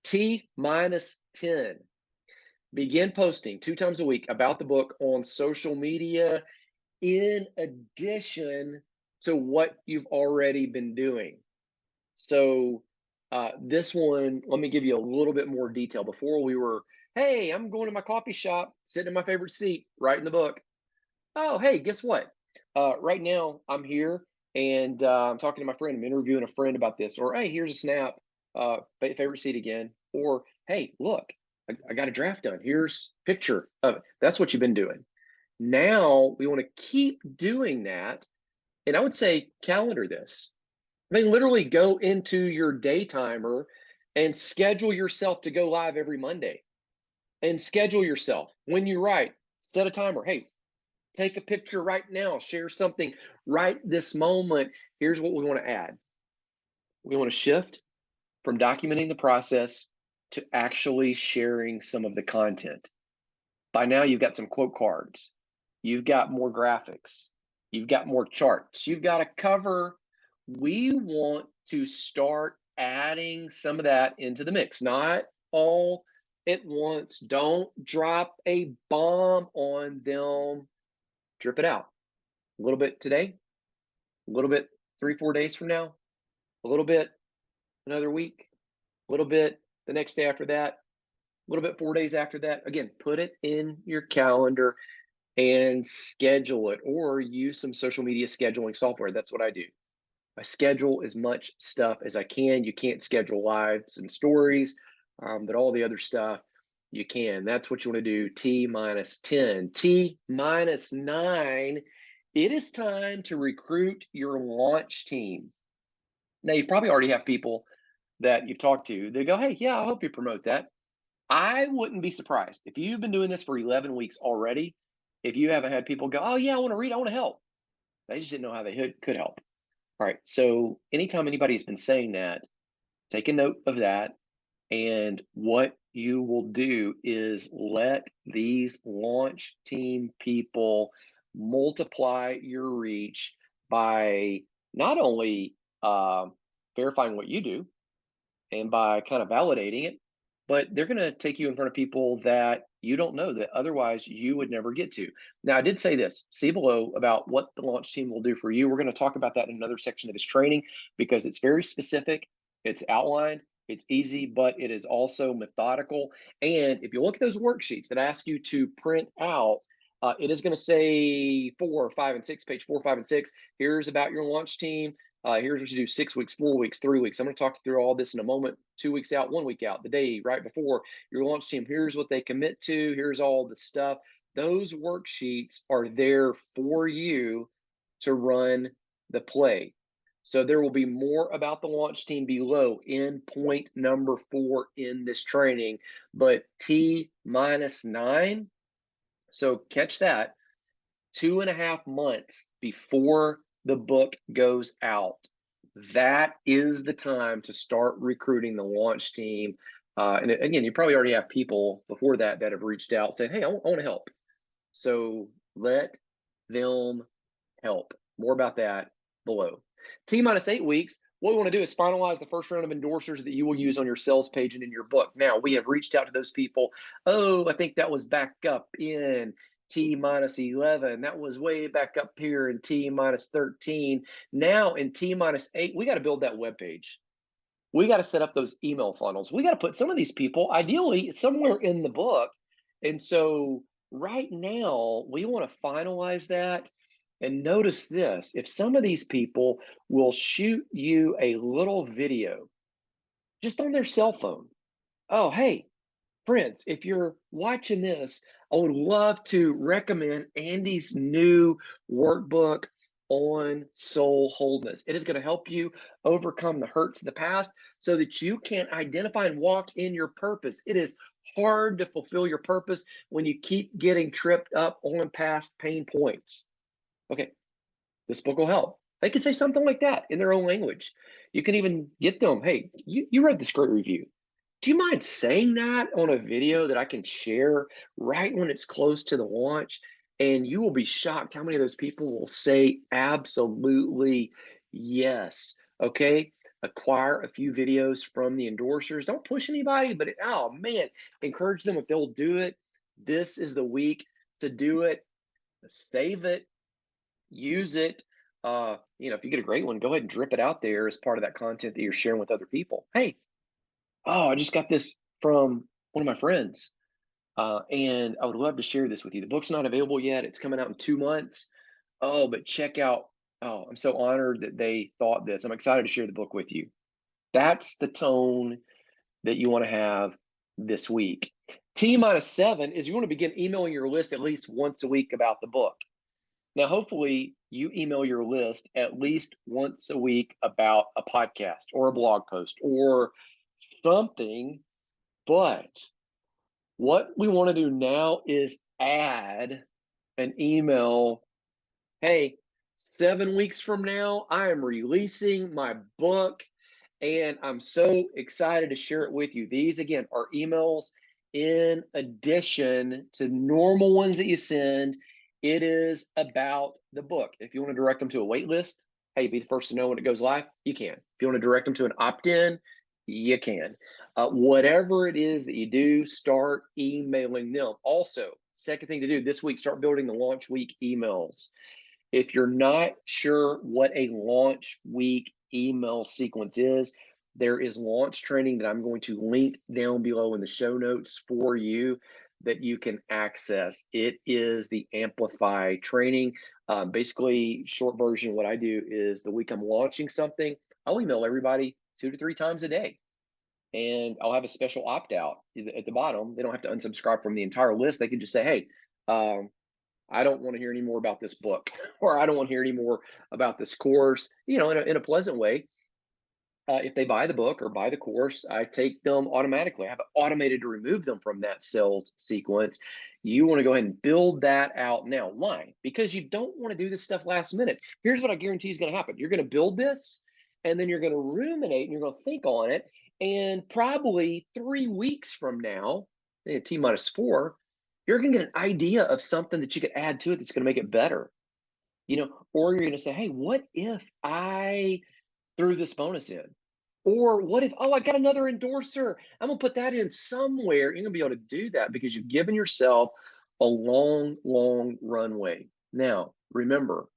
T minus 10. Begin posting 2 times a week about the book on social media in addition to what you've already been doing. So this one, let me give you a little bit more detail. Before we were, hey, I'm going to my coffee shop, sitting in my favorite seat, writing the book. Oh, hey, guess what? Right now I'm here and I'm talking to my friend. I'm interviewing a friend about this. Or hey, here's a snap. Favorite seat again. Or hey, look, I got a draft done. Here's a picture of it. That's what you've been doing. Now we want to keep doing that. And I would say calendar this. I mean, literally go into your day timer and schedule yourself to go live every Monday. And schedule yourself when you write, set a timer. Hey, take a picture right now, share something right this moment. Here's what we want to add. We want to shift from documenting the process to actually sharing some of the content. By now, you've got some quote cards, you've got more graphics, you've got more charts, you've got a cover. We want to start adding some of that into the mix, not all at once. Don't drop a bomb on them. Drip it out a little bit today, a little bit 3, 4 days from now, a little bit another week, a little bit the next day after that, a little bit 4 days after that. Again, put it in your calendar and schedule it, or use some social media scheduling software. That's what I do. I schedule as much stuff as I can. You can't schedule lives and stories, but all the other stuff you can. That's what you want to do. T minus 10. T minus 9. It is time to recruit your launch team. Now, you probably already have people that you've talked to. They go, hey, yeah, I'll help you promote that. I wouldn't be surprised if you've been doing this for 11 weeks already. If you haven't had people go, oh, yeah, I want to read, I want to help. They just didn't know how they could help. All right. So anytime anybody's been saying that, take a note of that. And what you will do is let these launch team people multiply your reach by not only verifying what you do and by kind of validating it, but they're going to take you in front of people that you don't know that otherwise you would never get to. Now, I did say this, see below about what the launch team will do for you. We're going to talk about that in another section of this training because it's very specific, it's outlined, it's easy, but it is also methodical. And if you look at those worksheets that ask you to print out, it is going to say 4, 5, and 6, page 4, 5, and 6. Here's about your launch team. Here's what you do 6 weeks, 4 weeks, 3 weeks. I'm going to talk through all this in a moment. 2 weeks out, 1 week out, the day right before your launch team. Here's what they commit to. Here's all the stuff. Those worksheets are there for you to run the play. So there will be more about the launch team below in point number 4 in this training, but T minus 9. So catch that. 2.5 months before the book goes out. That is the time to start recruiting the launch team. And again, you probably already have people before that that have reached out saying, hey, I want to help. So let them help. More about that below. T minus 8 weeks. What we want to do is finalize the first round of endorsers that you will use on your sales page and in your book. Now, we have reached out to those people. Oh, I think that was back up in T minus 11. That was way back up here in T minus 13. Now in T minus 8, we got to build that web page. We got to set up those email funnels. We got to put some of these people ideally somewhere in the book. And so right now we want to finalize that. And notice this, if some of these people will shoot you a little video just on their cell phone. Oh, hey, friends, if you're watching this, I would love to recommend Andy's new workbook on soul wholeness. It is going to help you overcome the hurts of the past so that you can identify and walk in your purpose. It is hard to fulfill your purpose when you keep getting tripped up on past pain points. Okay, this book will help. They can say something like that in their own language. You can even get them, hey, you read this great review. Do you mind saying that on a video that I can share right when it's close to the launch? And you will be shocked how many of those people will say absolutely yes. Okay. acquire a few videos from the endorsers. Don't push anybody, but oh man, encourage them if they'll do it. This is the week to do it. Save it, use it. If you get a great one, go ahead and drip it out there as part of that content that you're sharing with other people. Hey, oh, I just got this from one of my friends, and I would love to share this with you. The book's not available yet. It's coming out in 2 months. Oh, but check out. Oh, I'm so honored that they thought this. I'm excited to share the book with you. That's the tone that you want to have this week. T-7 is you want to begin emailing your list at least once a week about the book. Now, hopefully, you email your list at least once a week about a podcast or a blog post or something. But what we want to do now is add an email. Hey, 7 weeks from now, I am releasing my book, and I'm so excited to share it with you. These, again, are emails in addition to normal ones that you send. It is about the book. If you want to direct them to a wait list, hey, be the first to know when it goes live, you can. If you want to direct them to an opt-in, you can. Whatever it is that you do, start emailing them. Also, second thing to do this week, start building the launch week emails. If you're not sure what a launch week email sequence is, there is launch training that I'm going to link down below in the show notes for you that you can access. It is the Amplify training. Basically, short version, what I do is the week I'm launching something, I'll email everybody 2 to 3 times a day. And I'll have a special opt out at the bottom. They don't have to unsubscribe from the entire list. They can just say, hey, I don't want to hear any more about this book, or I don't want to hear any more about this course, in a pleasant way. If they buy the book or buy the course, I take them automatically. I have it automated to remove them from that sales sequence. You want to go ahead and build that out now. Why? Because you don't want to do this stuff last minute. Here's what I guarantee is going to happen. You're going to build this, and then you're going to ruminate and you're going to think on it. And probably 3 weeks from now, T-4, you're going to get an idea of something that you could add to it that's going to make it better. Or you're going to say, hey, what if I threw this bonus in? Or what if, I got another endorser. I'm going to put that in somewhere. You're going to be able to do that because you've given yourself a long, long runway. Now, remember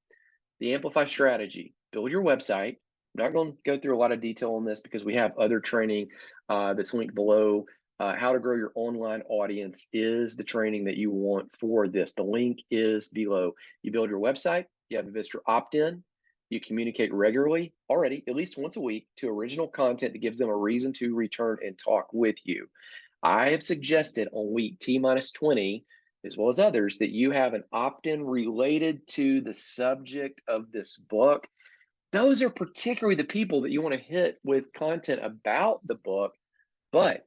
the Amplify strategy. Build your website. I'm not going to go through a lot of detail on this because we have other training that's linked below. How to grow your online audience is the training that you want for this. The link is below. You build your website. You have a visitor opt-in. You communicate regularly already, at least once a week, to original content that gives them a reason to return and talk with you. I have suggested on week T-20, as well as others, that you have an opt-in related to the subject of this book. Those are particularly the people that you want to hit with content about the book, but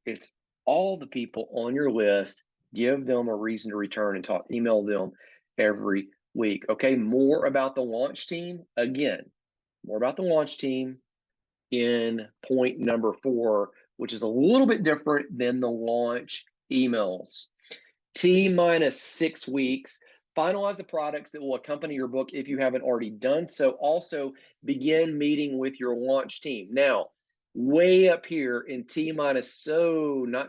it's all the people on your list. Give them a reason to return and talk, email them every week. Okay, more about the launch team. Again, more about the launch team in point number 4, which is a little bit different than the launch emails. T-6 weeks, finalize the products that will accompany your book if you haven't already done so. Also, begin meeting with your launch team. Now, way up here in not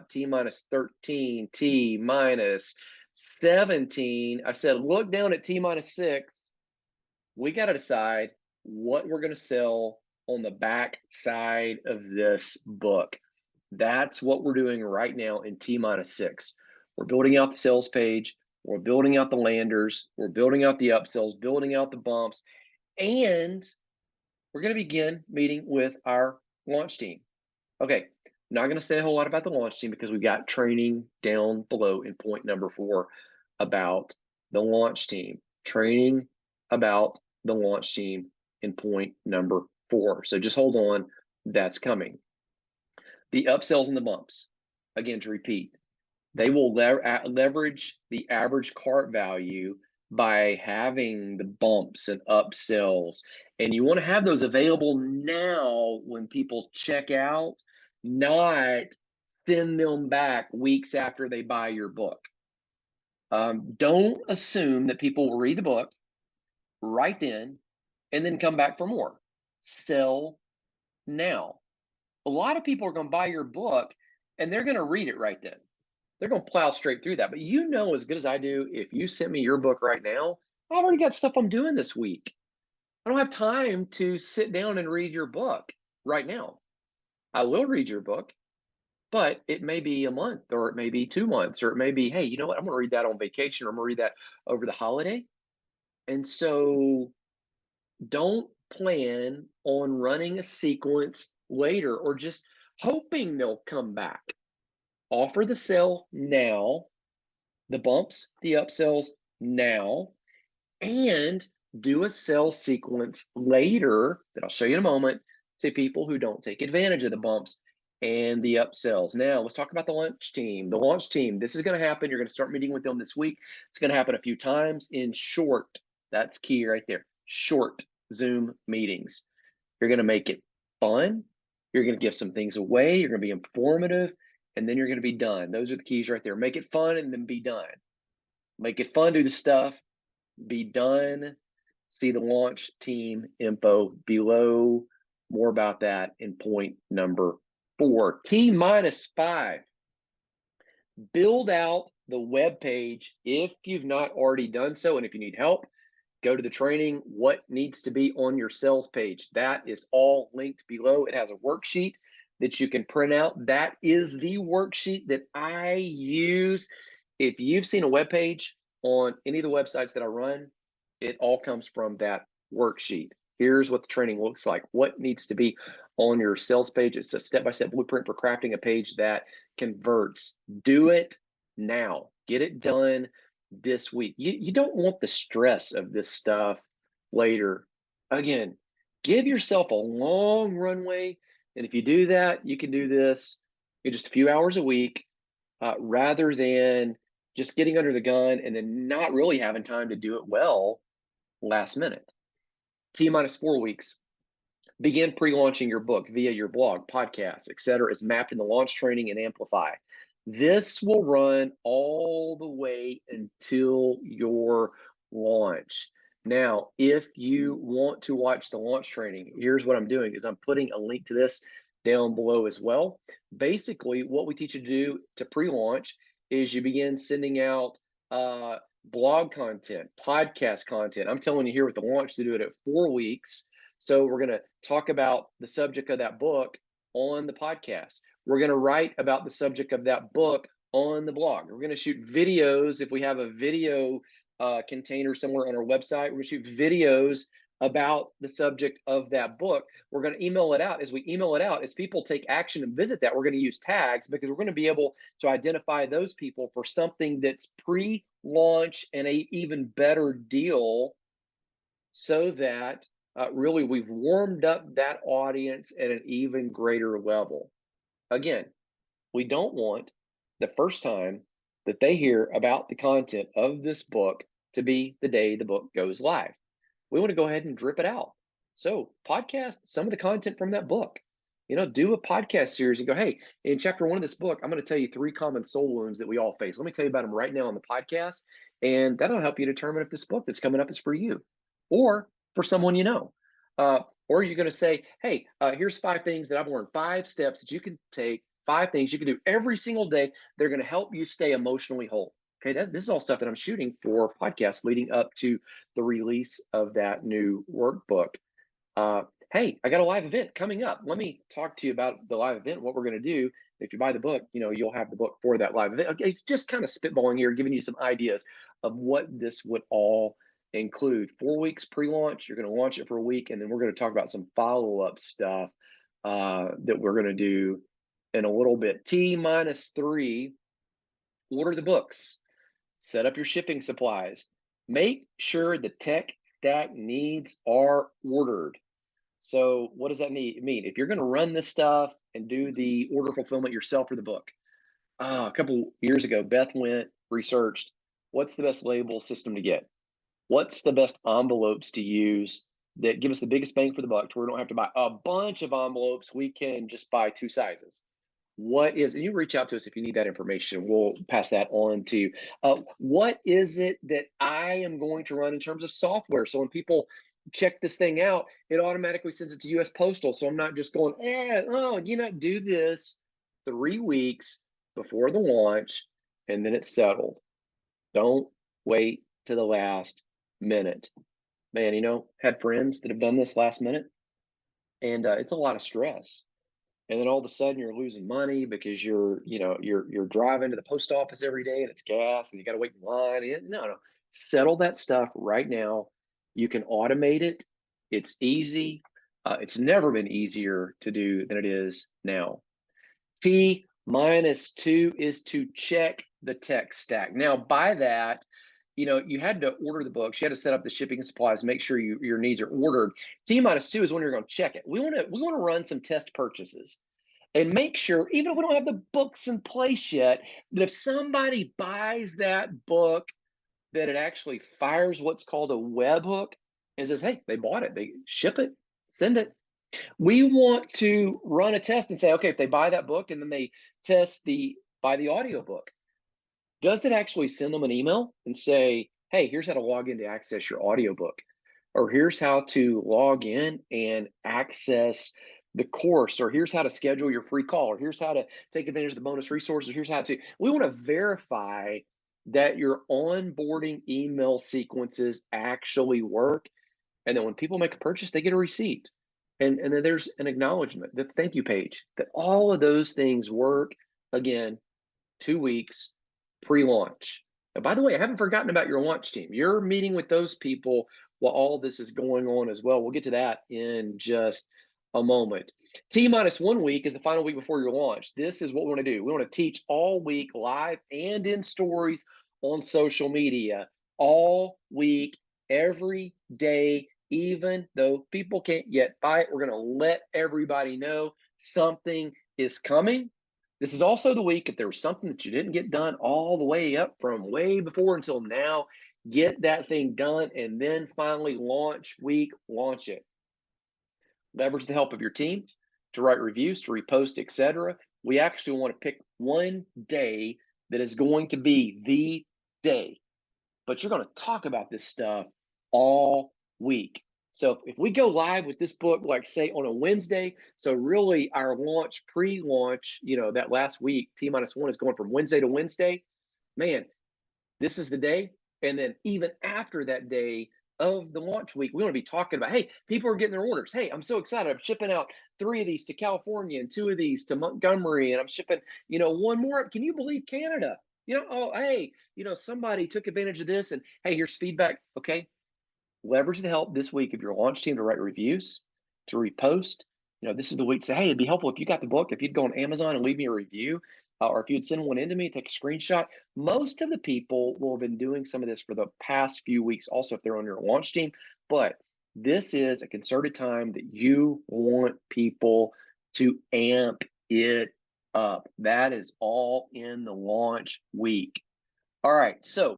T-13, T-17, I said, look down at T-6. We got to decide what we're going to sell on the back side of this book. That's what we're doing right now in T-6. We're building out the sales page. We're building out the landers. We're building out the upsells, building out the bumps, and we're going to begin meeting with our launch team. Okay, not going to say a whole lot about the launch team because we've got training down below in point number 4 about the launch team. Training about the launch team in point number 4. So just hold on, that's coming. The upsells and the bumps, again, to repeat, they will leverage the average cart value by having the bumps and upsells. And you want to have those available now when people check out, not send them back weeks after they buy your book. Don't assume that people will read the book right then and then come back for more. Sell now. A lot of people are going to buy your book and they're going to read it right then. They're going to plow straight through that. But you know as good as I do, if you sent me your book right now, I've already got stuff I'm doing this week. I don't have time to sit down and read your book right now. I will read your book, but it may be a month or it may be 2 months, or it may be, hey, you know what? I'm going to read that on vacation, or I'm going to read that over the holiday. And so don't plan on running a sequence later or just hoping they'll come back. Offer the sale now, the bumps, the upsells now, and do a sales sequence later that I'll show you in a moment to people who don't take advantage of the bumps and the upsells. Now, let's talk about the launch team. The launch team, this is going to happen. You're going to start meeting with them this week. It's going to happen a few times in short. That's key right there. Short Zoom meetings. You're going to make it fun. You're going to give some things away. You're going to be informative, and then you're going to be done. Those are the keys right there. Make it fun and then be done. Make it fun, do the stuff, be done. See the launch team info below. More about that in point number 4. T-5. Build out the web page if you've not already done so. And if you need help, go to the training, what needs to be on your sales page. That is all linked below. It has a worksheet that you can print out. That is the worksheet that I use. If you've seen a web page on any of the websites that I run, it all comes from that worksheet. Here's what the training looks like. What needs to be on your sales page? It's a step-by-step blueprint for crafting a page that converts. Do it now. Get it done this week. You don't want the stress of this stuff later. Again, give yourself a long runway. And if you do that, you can do this in just a few hours a week rather than just getting under the gun and then not really having time to do it well last minute. T-4 weeks. Begin pre-launching your book via your blog, podcast, etc. is mapped in the launch training and Amplify. This will run all the way until your launch. Now, if you want to watch the launch training, here's what I'm doing is I'm putting a link to this down below as well. Basically, what we teach you to do to pre-launch is you begin sending out blog content, podcast content. I'm telling you here with the launch to do it at 4 weeks. So we're going to talk about the subject of that book on the podcast. We're going to write about the subject of that book on the blog. We're going to shoot videos. If we have a video container somewhere on our website, we're going to shoot videos about the subject of that book. We're going to email it out. As we email it out, as people take action and visit that, we're going to use tags because we're going to be able to identify those people for something that's pre-launch and an even better deal, so that really we've warmed up that audience at an even greater level. Again, we don't want the first time that they hear about the content of this book to be the day the book goes live. We want to go ahead and drip it out. So podcast some of the content from that book. Do a podcast series and go, hey, in chapter 1 of this book, I'm going to tell you 3 common soul wounds that we all face. Let me tell you about them right now on the podcast. And that'll help you determine if this book that's coming up is for you or for someone you know. Or you're going to say, hey, here's 5 things that I've learned, 5 steps that you can take, 5 things you can do every single day. They're going to help you stay emotionally whole. Okay, this is all stuff that I'm shooting for podcasts leading up to the release of that new workbook. Hey, I got a live event coming up. Let me talk to you about the live event, what we're going to do. If you buy the book, you'll have the book for that live event. Okay, it's just kind of spitballing here, giving you some ideas of what this would all include. 4 weeks pre-launch, you're going to launch it for a week, and then we're going to talk about some follow-up stuff that we're going to do in a little bit. T-3, order the books, set up your shipping supplies, make sure the tech stack needs are ordered. So what does that mean? If you're going to run this stuff and do the order fulfillment yourself for the book, a couple years ago, Beth went, researched, what's the best label system to get? What's the best envelopes to use that give us the biggest bang for the buck, to where we don't have to buy a bunch of envelopes? We can just buy 2 sizes. And you reach out to us if you need that information. We'll pass that on to you. What is it that I am going to run in terms of software? So when people check this thing out, it automatically sends it to US Postal. So I'm not just going, oh, do this 3 weeks before the launch and then it's settled. Don't wait to the last minute. Man, had friends that have done this last minute, and it's a lot of stress. And then all of a sudden you're losing money because you're driving to the post office every day and it's gas and you got to wait in line. No, settle that stuff right now. You can automate it. It's easy. It's never been easier to do than it is now. T-2 is to check the tech stack. Now, by that, you had to order the books, you had to set up the shipping and supplies, make sure your needs are ordered. T-2 is when you're going to check it. We want to run some test purchases and make sure, even if we don't have the books in place yet, that if somebody buys that book, that it actually fires what's called a webhook and says, hey, they bought it, they ship it, send it. We want to run a test and say, okay, if they buy that book and then they buy the audiobook, does it actually send them an email and say, hey, here's how to log in to access your audiobook? Or here's how to log in and access the course, or here's how to schedule your free call, or here's how to take advantage of the bonus resources, here's how to. We want to verify that your onboarding email sequences actually work, and then when people make a purchase, they get a receipt. And then there's an acknowledgement, the thank you page, that all of those things work. Again, 2 weeks pre-launch. And by the way, I haven't forgotten about your launch team. You're meeting with those people while all this is going on as well. We'll get to that in just a moment. T-1 week is the final week before your launch. This is what we want to do. We want to teach all week live and in stories on social media, all week, every day, even though people can't yet buy it. We're going to let everybody know something is coming. This is also the week, if there was something that you didn't get done all the way up from way before until now, get that thing done, and then finally launch week, launch it. Leverage the help of your team to write reviews, to repost, etc. We actually want to pick one day that is going to be the day, but you're going to talk about this stuff all week. So if we go live with this book, like say on a Wednesday, so really our launch, pre-launch, that last week, T-1 is going from Wednesday to Wednesday, man, this is the day. And then even after that day of the launch week, we want to be talking about, hey, people are getting their orders. Hey, I'm so excited. I'm shipping out 3 of these to California and 2 of these to Montgomery. And I'm shipping, one more. Can you believe Canada? Oh, hey, somebody took advantage of this and hey, here's feedback. Okay. Leverage the help this week of your launch team to write reviews, to repost. This is the week to say, hey, it'd be helpful if you got the book, if you'd go on Amazon and leave me a review, or if you'd send one in to me, take a screenshot. Most of the people will have been doing some of this for the past few weeks, also if they're on your launch team. But this is a concerted time that you want people to amp it up. That is all in the launch week. All right, so